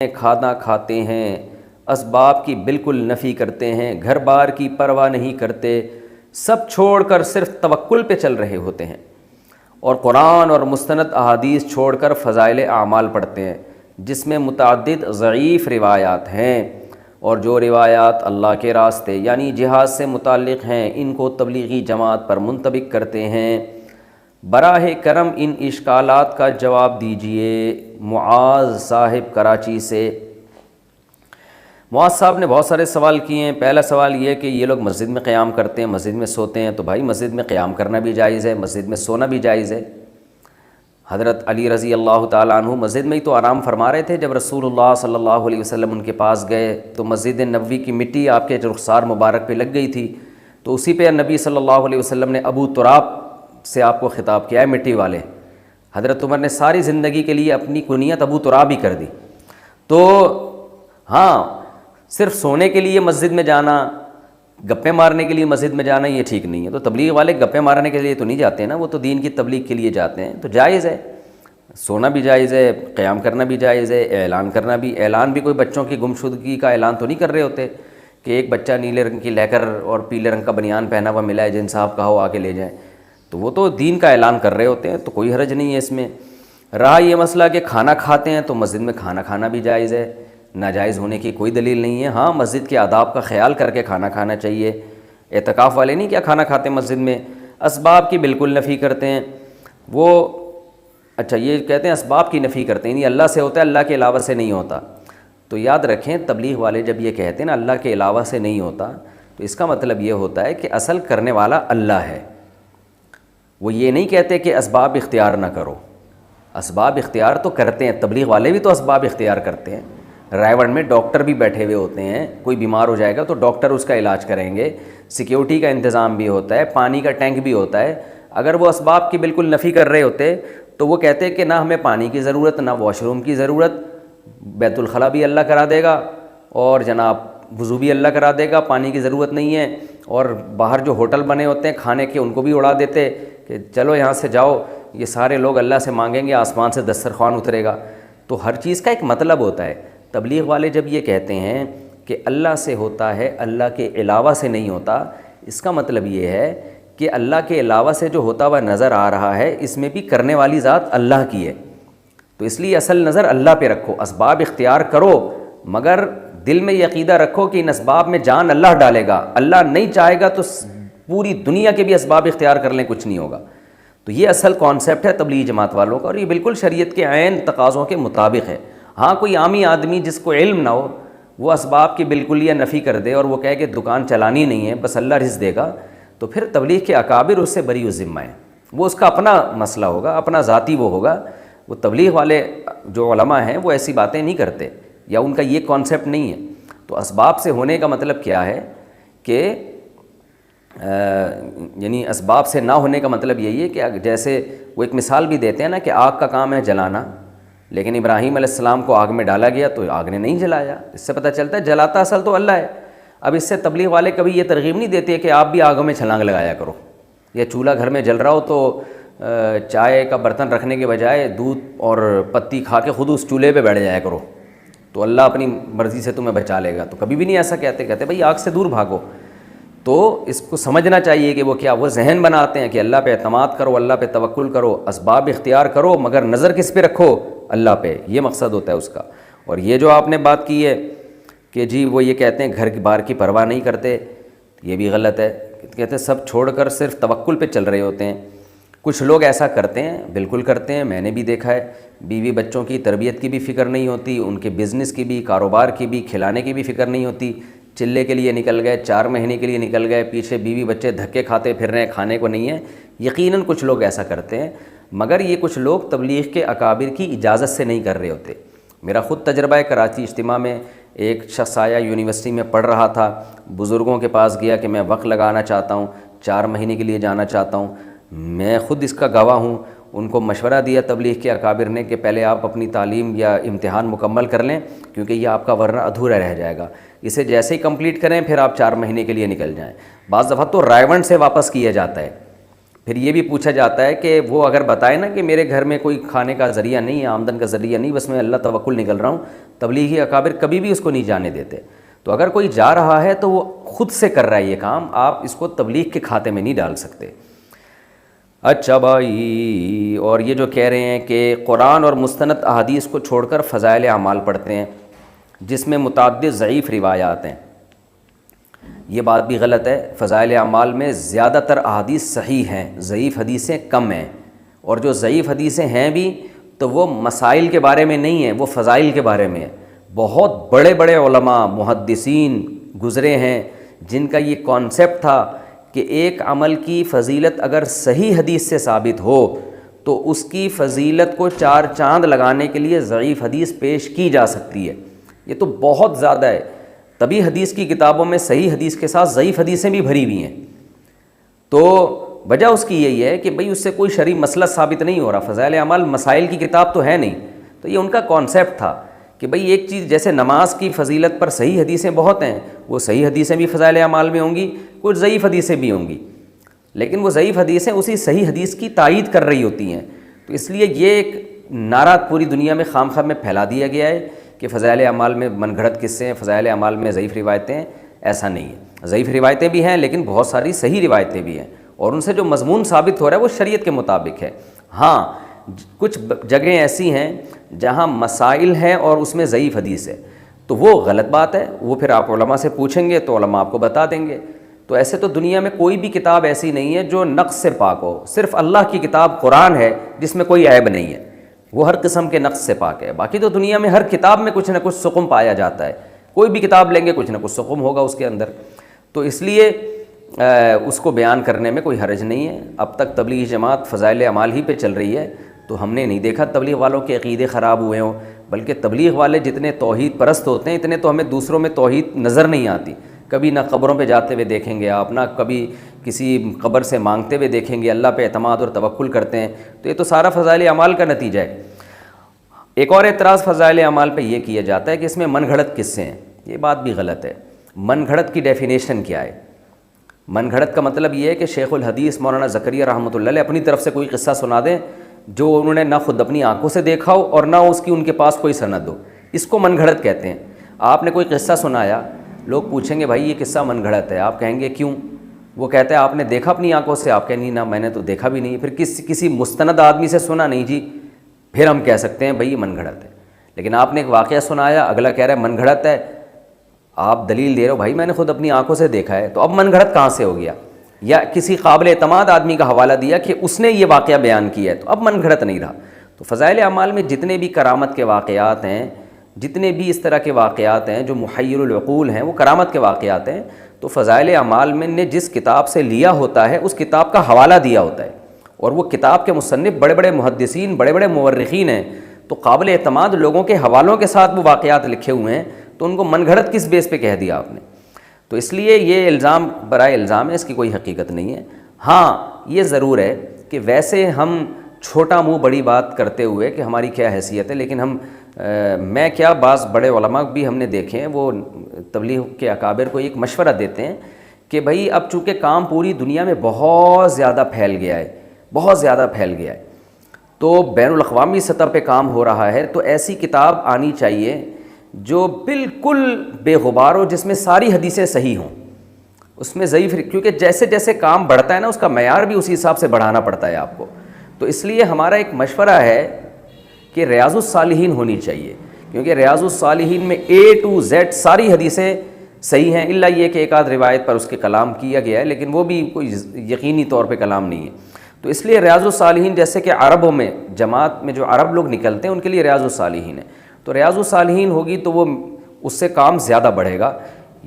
کھانا کھاتے ہیں، اسباب کی بالکل نفی کرتے ہیں، گھر بار کی پرواہ نہیں کرتے، سب چھوڑ کر صرف توکل پہ چل رہے ہوتے ہیں، اور قرآن اور مستند احادیث چھوڑ کر فضائل اعمال پڑھتے ہیں جس میں متعدد ضعیف روایات ہیں، اور جو روایات اللہ کے راستے یعنی جہاد سے متعلق ہیں ان کو تبلیغی جماعت پر منطبق کرتے ہیں۔ براہ کرم ان اشکالات کا جواب دیجئے۔ معاذ صاحب کراچی سے۔ معاذ صاحب نے بہت سارے سوال کیے ہیں۔ پہلا سوال یہ کہ یہ لوگ مسجد میں قیام کرتے ہیں، مسجد میں سوتے ہیں، تو بھائی مسجد میں قیام کرنا بھی جائز ہے، مسجد میں سونا بھی جائز ہے۔ حضرت علی رضی اللہ تعالیٰ عنہ مسجد میں ہی تو آرام فرما رہے تھے جب رسول اللہ صلی اللہ علیہ وسلم ان کے پاس گئے، تو مسجد نبوی کی مٹی آپ کے رخسار مبارک پہ لگ گئی تھی، تو اسی پہ نبی صلی اللہ علیہ وسلم نے ابو تراب سے آپ کو خطاب کیا ہے، مٹی والے۔ حضرت عمر نے ساری زندگی کے لیے اپنی کنیت ابو تراب ہی کر دی۔ تو ہاں، صرف سونے کے لیے مسجد میں جانا، گپے مارنے کے لیے مسجد میں جانا یہ ٹھیک نہیں ہے۔ تو تبلیغ والے گپے مارنے کے لیے تو نہیں جاتے ہیں نا، وہ تو دین کی تبلیغ کے لیے جاتے ہیں، تو جائز ہے، سونا بھی جائز ہے، قیام کرنا بھی جائز ہے، اعلان کرنا بھی۔ اعلان بھی کوئی بچوں کی گمشدگی کا اعلان تو نہیں کر رہے ہوتے کہ ایک بچہ نیلے رنگ کی لے کر اور پیلے رنگ کا بنیان پہنا ہوا ملا ہے، جن صاحب کہو آ کے لے جائیں، تو وہ تو دین کا اعلان کر رہے ہوتے ہیں، تو کوئی حرج نہیں ہے اس میں۔ رہا یہ مسئلہ کہ کھانا کھاتے ہیں، تو مسجد میں کھانا کھانا بھی جائز ہے، ناجائز ہونے کی کوئی دلیل نہیں ہے۔ ہاں، مسجد کے آداب کا خیال کر کے کھانا کھانا چاہیے۔ اعتکاف والے نہیں کیا کھانا کھاتے مسجد میں، اسباب کی بالکل نفی کرتے ہیں وہ۔ اچھا، یہ کہتے ہیں اسباب کی نفی کرتے ہیں، یہ اللہ سے ہوتا ہے، اللہ کے علاوہ سے نہیں ہوتا۔ تو یاد رکھیں، تبلیغ والے جب یہ کہتے ہیں نا اللہ کے علاوہ سے نہیں ہوتا، تو اس کا مطلب یہ ہوتا ہے کہ اصل کرنے والا اللہ ہے۔ وہ یہ نہیں کہتے کہ اسباب اختیار نہ کرو، اسباب اختیار تو کرتے ہیں، تبلیغ والے بھی تو اسباب اختیار کرتے ہیں۔ رائے میں ڈاکٹر بھی بیٹھے ہوئے ہوتے ہیں، کوئی بیمار ہو جائے گا تو ڈاکٹر اس کا علاج کریں گے، سیکیورٹی کا انتظام بھی ہوتا ہے، پانی کا ٹینک بھی ہوتا ہے۔ اگر وہ اسباب کی بالکل نفی کر رہے ہوتے تو وہ کہتے کہ نہ ہمیں پانی کی ضرورت، نہ واش روم کی ضرورت، بیت الخلاء بھی اللہ کرا دے گا، اور جناب وضو بھی اللہ کرا دے گا، پانی کی ضرورت نہیں ہے، اور باہر جو ہوٹل بنے ہوتے ہیں کھانے کے ان کو بھی اڑا دیتے کہ چلو یہاں سے جاؤ، یہ سارے لوگ اللہ سے مانگیں گے، آسمان سے دسترخوان اترے گا۔ تو ہر چیز کا ایک مطلب ہوتا ہے۔ تبلیغ والے جب یہ کہتے ہیں کہ اللہ سے ہوتا ہے، اللہ کے علاوہ سے نہیں ہوتا، اس کا مطلب یہ ہے کہ اللہ کے علاوہ سے جو ہوتا ہوا نظر آ رہا ہے اس میں بھی کرنے والی ذات اللہ کی ہے، تو اس لیے اصل نظر اللہ پہ رکھو، اسباب اختیار کرو، مگر دل میں یہ عقیدہ رکھو کہ ان اسباب میں جان اللہ ڈالے گا، اللہ نہیں چاہے گا تو پوری دنیا کے بھی اسباب اختیار کر لیں کچھ نہیں ہوگا۔ تو یہ اصل کانسیپٹ ہے تبلیغ جماعت والوں کا، اور یہ بالکل شریعت کے عین تقاضوں کے مطابق ہے۔ ہاں، کوئی عامی آدمی جس کو علم نہ ہو وہ اسباب کی بالکل یہ نفی کر دے اور وہ کہے کہ دکان چلانی نہیں ہے، بس اللہ رزق دے گا، تو پھر تبلیغ کے اکابر اس سے بری الذمہ ہیں، وہ اس کا اپنا مسئلہ ہوگا، اپنا ذاتی وہ ہوگا۔ وہ تبلیغ والے جو علماء ہیں وہ ایسی باتیں نہیں کرتے، یا ان کا یہ کانسیپٹ نہیں ہے۔ تو اسباب سے ہونے کا مطلب کیا ہے کہ یعنی اسباب سے نہ ہونے کا مطلب یہی ہے کہ جیسے وہ ایک مثال بھی دیتے ہیں نا کہ آگ کا کام ہے جلانا، لیکن ابراہیم علیہ السلام کو آگ میں ڈالا گیا تو آگ نے نہیں جلایا، اس سے پتہ چلتا ہے جلاتا اصل تو اللہ ہے۔ اب اس سے تبلیغ والے کبھی یہ ترغیب نہیں دیتے کہ آپ بھی آگوں میں چھلانگ لگایا کرو، یا چولہا گھر میں جل رہا ہو تو چائے کا برتن رکھنے کے بجائے دودھ اور پتی کھا کے خود اس چولہے پہ بیٹھ جایا کرو تو اللہ اپنی مرضی سے تمہیں بچا لے گا، تو کبھی بھی نہیں ایسا کہتے بھائی آگ سے دور بھاگو۔ تو اس کو سمجھنا چاہیے کہ وہ کیا، وہ ذہن بناتے ہیں کہ اللہ پہ اعتماد کرو، اللہ پہ توکل کرو، اسباب اختیار کرو، مگر نظر کس پہ رکھو، اللہ پہ، یہ مقصد ہوتا ہے اس کا۔ اور یہ جو آپ نے بات کی ہے کہ جی وہ یہ کہتے ہیں گھر بار کی پرواہ نہیں کرتے، یہ بھی غلط ہے، کہتے ہیں سب چھوڑ کر صرف توکل پہ چل رہے ہوتے ہیں۔ کچھ لوگ ایسا کرتے ہیں، بالکل کرتے ہیں، میں نے بھی دیکھا ہے، بیوی بچوں کی تربیت کی بھی فکر نہیں ہوتی، ان کے بزنس کی بھی، کاروبار کی بھی، کھلانے کی بھی فکر نہیں ہوتی، چلے کے لیے نکل گئے، 4 مہینے کے لیے نکل گئے، پیچھے بیوی بچے دھکے کھاتے پھر رہے ہیں، کھانے کو نہیں ہے۔ یقیناً کچھ لوگ ایسا کرتے ہیں، مگر یہ کچھ لوگ تبلیغ کے اکابر کی اجازت سے نہیں کر رہے ہوتے۔ میرا خود تجربہ ہے، کراچی اجتماع میں ایک شخص آیا، یونیورسٹی میں پڑھ رہا تھا، بزرگوں کے پاس گیا کہ میں وقت لگانا چاہتا ہوں، 4 مہینے کے لیے جانا چاہتا ہوں، میں خود اس کا گواہ ہوں۔ ان کو مشورہ دیا تبلیغ کے اکابر نے کہ پہلے آپ اپنی تعلیم یا امتحان مکمل کر لیں، کیونکہ یہ آپ کا ورنہ ادھورا رہ جائے گا، اسے جیسے ہی کمپلیٹ کریں پھر آپ 4 مہینے کے لیے نکل جائیں۔ بعض دفعہ تو رائے سے واپس کیا جاتا ہے، پھر یہ بھی پوچھا جاتا ہے کہ وہ اگر بتائے نا کہ میرے گھر میں کوئی کھانے کا ذریعہ نہیں ہے، آمدن کا ذریعہ نہیں، بس میں اللہ توکل نکل رہا ہوں، تبلیغی اکابر کبھی بھی اس کو نہیں جانے دیتے۔ تو اگر کوئی جا رہا ہے تو وہ خود سے کر رہا ہے یہ کام، آپ اس کو تبلیغ کے کھاتے میں نہیں ڈال سکتے۔ اچھا بھائی، اور یہ جو کہہ رہے ہیں کہ قرآن اور مستند احادیث کو چھوڑ کر فضائل اعمال پڑھتے ہیں جس میں متعدد ضعیف روایات ہیں، یہ بات بھی غلط ہے۔ فضائل اعمال میں زیادہ تر احادیث صحیح ہیں، ضعیف حدیثیں کم ہیں، اور جو ضعیف حدیثیں ہیں بھی تو وہ مسائل کے بارے میں نہیں ہیں، وہ فضائل کے بارے میں ہیں۔ بہت بڑے بڑے علماء محدثین گزرے ہیں جن کا یہ کانسیپٹ تھا کہ ایک عمل کی فضیلت اگر صحیح حدیث سے ثابت ہو تو اس کی فضیلت کو چار چاند لگانے کے لیے ضعیف حدیث پیش کی جا سکتی ہے۔ یہ تو بہت زیادہ ہے، تبھی حدیث کی کتابوں میں صحیح حدیث کے ساتھ ضعیف حدیثیں بھی بھری ہوئی ہیں۔ تو وجہ اس کی یہی ہے کہ بھئی اس سے کوئی شرعی مسئلہ ثابت نہیں ہو رہا، فضائل اعمال مسائل کی کتاب تو ہے نہیں۔ تو یہ ان کا کانسیپٹ تھا کہ بھئی ایک چیز جیسے نماز کی فضیلت پر صحیح حدیثیں بہت ہیں، وہ صحیح حدیثیں بھی فضائل اعمال میں ہوں گی، کچھ ضعیف حدیثیں بھی ہوں گی، لیکن وہ ضعیف حدیثیں اسی صحیح حدیث کی تائید کر رہی ہوتی ہیں۔ تو اس لیے یہ ایک نعرہ پوری دنیا میں خام خواہ میں پھیلا دیا گیا ہے کہ فضائل اعمال میں من گھڑت قصے ہیں، فضائل اعمال میں ضعیف روایتیں ہیں۔ ایسا نہیں ہے، ضعیف روایتیں بھی ہیں لیکن بہت ساری صحیح روایتیں بھی ہیں، اور ان سے جو مضمون ثابت ہو رہا ہے وہ شریعت کے مطابق ہے۔ ہاں کچھ جگہیں ایسی ہیں جہاں مسائل ہیں اور اس میں ضعیف حدیث ہے، تو وہ غلط بات ہے، وہ پھر آپ علماء سے پوچھیں گے تو علماء آپ کو بتا دیں گے۔ تو ایسے تو دنیا میں کوئی بھی کتاب ایسی نہیں ہے جو نقص سے پاک ہو، صرف اللہ کی کتاب قرآن ہے جس میں کوئی عیب نہیں ہے، وہ ہر قسم کے نقص سے پاک ہے۔ باقی تو دنیا میں ہر کتاب میں کچھ نہ کچھ سقم پایا جاتا ہے، کوئی بھی کتاب لیں گے کچھ نہ کچھ سقم ہوگا اس کے اندر، تو اس لیے اس کو بیان کرنے میں کوئی حرج نہیں ہے۔ اب تک تبلیغی جماعت فضائل اعمال ہی پہ چل رہی ہے، تو ہم نے نہیں دیکھا تبلیغ والوں کے عقیدے خراب ہوئے ہوں، بلکہ تبلیغ والے جتنے توحید پرست ہوتے ہیں اتنے تو ہمیں دوسروں میں توحید نظر نہیں آتی۔ کبھی نہ قبروں پہ جاتے ہوئے دیکھیں گے آپ، نہ کبھی کسی قبر سے مانگتے ہوئے دیکھیں گے، اللہ پہ اعتماد اور توکل کرتے ہیں، تو یہ تو سارا فضائل اعمال کا نتیجہ ہے۔ ایک اور اعتراض فضائل اعمال پہ یہ کیا جاتا ہے کہ اس میں من گھڑت قصے ہیں، یہ بات بھی غلط ہے۔ من گھڑت کی ڈیفینیشن کیا ہے؟ من گھڑت کا مطلب یہ ہے کہ شیخ الحدیث مولانا زکریا رحمۃ اللہ علیہ اپنی طرف سے کوئی قصہ سنا دیں جو انہوں نے نہ خود اپنی آنکھوں سے دیکھا ہو اور نہ اس کی ان کے پاس کوئی سند ہو، اس کو من گھڑت کہتے ہیں۔ آپ نے کوئی قصہ سنایا، لوگ پوچھیں گے بھائی یہ قصہ من گھڑت ہے، آپ کہیں گے کیوں؟ وہ کہتے ہیں آپ نے دیکھا اپنی آنکھوں سے، آپ کہیں نہیں نہ میں نے تو دیکھا بھی نہیں، پھر کسی مستند آدمی سے سنا نہیں جی، پھر ہم کہہ سکتے ہیں بھئی یہ من گھڑت ہے۔ لیکن آپ نے ایک واقعہ سنایا، اگلا کہہ رہا ہے من گھڑت ہے، آپ دلیل دے رہے ہو بھائی میں نے خود اپنی آنکھوں سے دیکھا ہے، تو اب من گھڑت کہاں سے ہو گیا؟ یا کسی قابل اعتماد آدمی کا حوالہ دیا کہ اس نے یہ واقعہ بیان کیا ہے، تو اب من گھڑت نہیں رہا۔ تو فضائل اعمال میں جتنے بھی کرامت کے واقعات ہیں، جتنے بھی اس طرح کے واقعات ہیں جو محیر العقول ہیں، وہ کرامت کے واقعات ہیں، تو فضائل اعمال میں نے جس کتاب سے لیا ہوتا ہے اس کتاب کا حوالہ دیا ہوتا ہے، اور وہ کتاب کے مصنف بڑے بڑے محدثین، بڑے بڑے مورخین ہیں، تو قابل اعتماد لوگوں کے حوالوں کے ساتھ وہ واقعات لکھے ہوئے ہیں، تو ان کو من گھڑت کس بیس پہ کہہ دیا آپ نے؟ تو اس لیے یہ الزام برائے الزام ہے، اس کی کوئی حقیقت نہیں ہے۔ ہاں یہ ضرور ہے کہ ویسے ہم چھوٹا منہ بڑی بات کرتے ہوئے کہ ہماری کیا حیثیت ہے، لیکن ہم میں کیا بعض بڑے علماء بھی ہم نے دیکھے ہیں، وہ تبلیغ کے اکابر کو ایک مشورہ دیتے ہیں کہ بھائی اب چونکہ کام پوری دنیا میں بہت زیادہ پھیل گیا ہے، بہت زیادہ پھیل گیا ہے، تو بین الاقوامی سطح پہ کام ہو رہا ہے، تو ایسی کتاب آنی چاہیے جو بالکل بے غبار ہو، جس میں ساری حدیثیں صحیح ہوں، اس میں ضعیف، کیونکہ جیسے جیسے کام بڑھتا ہے نا اس کا معیار بھی اسی حساب سے بڑھانا پڑتا ہے آپ کو۔ تو اس لیے ہمارا ایک مشورہ ہے کہ ریاض الصالحین ہونی چاہیے، کیونکہ ریاض الصالحین میں A to Z ساری حدیثیں صحیح ہیں، الا یہ کہ ایک آدھ روایت پر اس کے کلام کیا گیا ہے، لیکن وہ بھی کوئی یقینی طور پہ کلام نہیں ہے۔ تو اس لیے ریاض الصالحین جیسے کہ عربوں میں جماعت میں جو عرب لوگ نکلتے ہیں ان کے لیے ریاض الصالحین ہے، تو ریاض الصالحین ہوگی تو وہ اس سے کام زیادہ بڑھے گا۔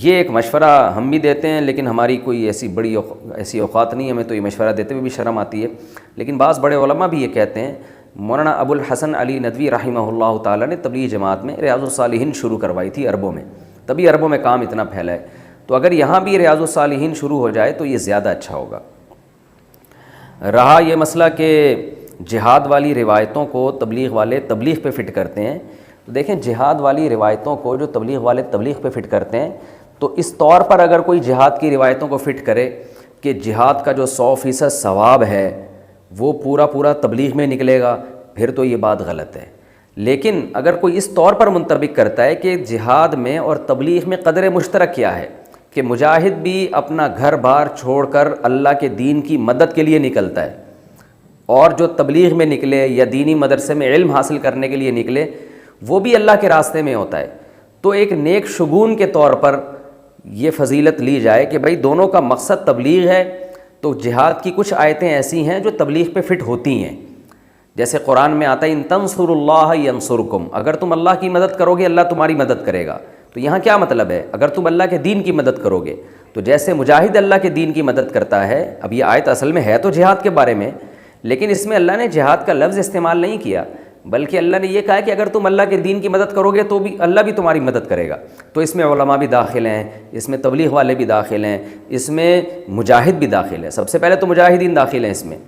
یہ ایک مشورہ ہم بھی دیتے ہیں، لیکن ہماری کوئی ایسی اوقات نہیں ہے، ہمیں تو یہ مشورہ دیتے ہوئے بھی شرم آتی ہے، لیکن بعض بڑے علماء بھی یہ کہتے ہیں۔ مولانا ابو الحسن علی ندوی رحمہ اللہ تعالیٰ نے تبلیغ جماعت میں ریاض الصالحین شروع کروائی تھی عربوں میں، تبھی عربوں میں کام اتنا پھیلا ہے، تو اگر یہاں بھی ریاض الصالحین شروع ہو جائے تو یہ زیادہ اچھا ہوگا۔ رہا یہ مسئلہ کہ جہاد والی روایتوں کو تبلیغ والے تبلیغ پہ فٹ کرتے ہیں، تو دیکھیں جہاد والی روایتوں کو جو تبلیغ والے تبلیغ پہ فٹ کرتے ہیں، تو اس طور پر اگر کوئی جہاد کی روایتوں کو فٹ کرے کہ جہاد کا جو 100% ثواب ہے وہ پورا پورا تبلیغ میں نکلے گا، پھر تو یہ بات غلط ہے۔ لیکن اگر کوئی اس طور پر منطبق کرتا ہے کہ جہاد میں اور تبلیغ میں قدر مشترک کیا ہے کہ مجاہد بھی اپنا گھر بار چھوڑ کر اللہ کے دین کی مدد کے لیے نکلتا ہے، اور جو تبلیغ میں نکلے یا دینی مدرسے میں علم حاصل کرنے کے لیے نکلے وہ بھی اللہ کے راستے میں ہوتا ہے، تو ایک نیک شگون کے طور پر یہ فضیلت لی جائے کہ بھائی دونوں کا مقصد تبلیغ ہے، تو جہاد کی کچھ آیتیں ایسی ہیں جو تبلیغ پہ فٹ ہوتی ہیں۔ جیسے قرآن میں آتا ہے ان تنصروا اللہ ینصرکم، اگر تم اللہ کی مدد کرو گے اللہ تمہاری مدد کرے گا۔ تو یہاں کیا مطلب ہے؟ اگر تم اللہ کے دین کی مدد کرو گے، تو جیسے مجاہد اللہ کے دین کی مدد کرتا ہے، اب یہ آیت اصل میں ہے تو جہاد کے بارے میں، لیکن اس میں اللہ نے جہاد کا لفظ استعمال نہیں کیا، بلکہ اللہ نے یہ کہا کہ اگر تم اللہ کے دین کی مدد کرو گے تو بھی اللہ بھی تمہاری مدد کرے گا۔ تو اس میں علماء بھی داخل ہیں، اس میں تبلیغ والے بھی داخل ہیں، اس میں مجاہد بھی داخل ہے، سب سے پہلے تو مجاہدین داخل ہیں اس میں۔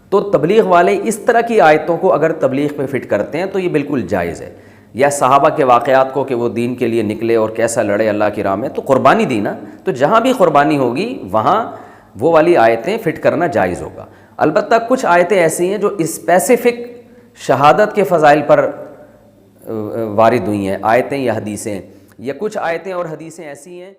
تو تبلیغ والے اس طرح کی آیتوں کو اگر تبلیغ پہ فٹ کرتے ہیں تو یہ بالکل جائز ہے۔ یا صحابہ کے واقعات کو کہ وہ دین کے لیے نکلے اور کیسا لڑے اللہ کی راہ میں، تو قربانی دی نا، تو جہاں بھی قربانی ہوگی وہاں وہ والی آیتیں فٹ کرنا جائز ہوگا۔ البتہ کچھ آیتیں ایسی ہیں جو اسپیسیفک شہادت کے فضائل پر وارد ہوئی ہیں، آیتیں یا حدیثیں، یا کچھ آیتیں اور حدیثیں ایسی ہیں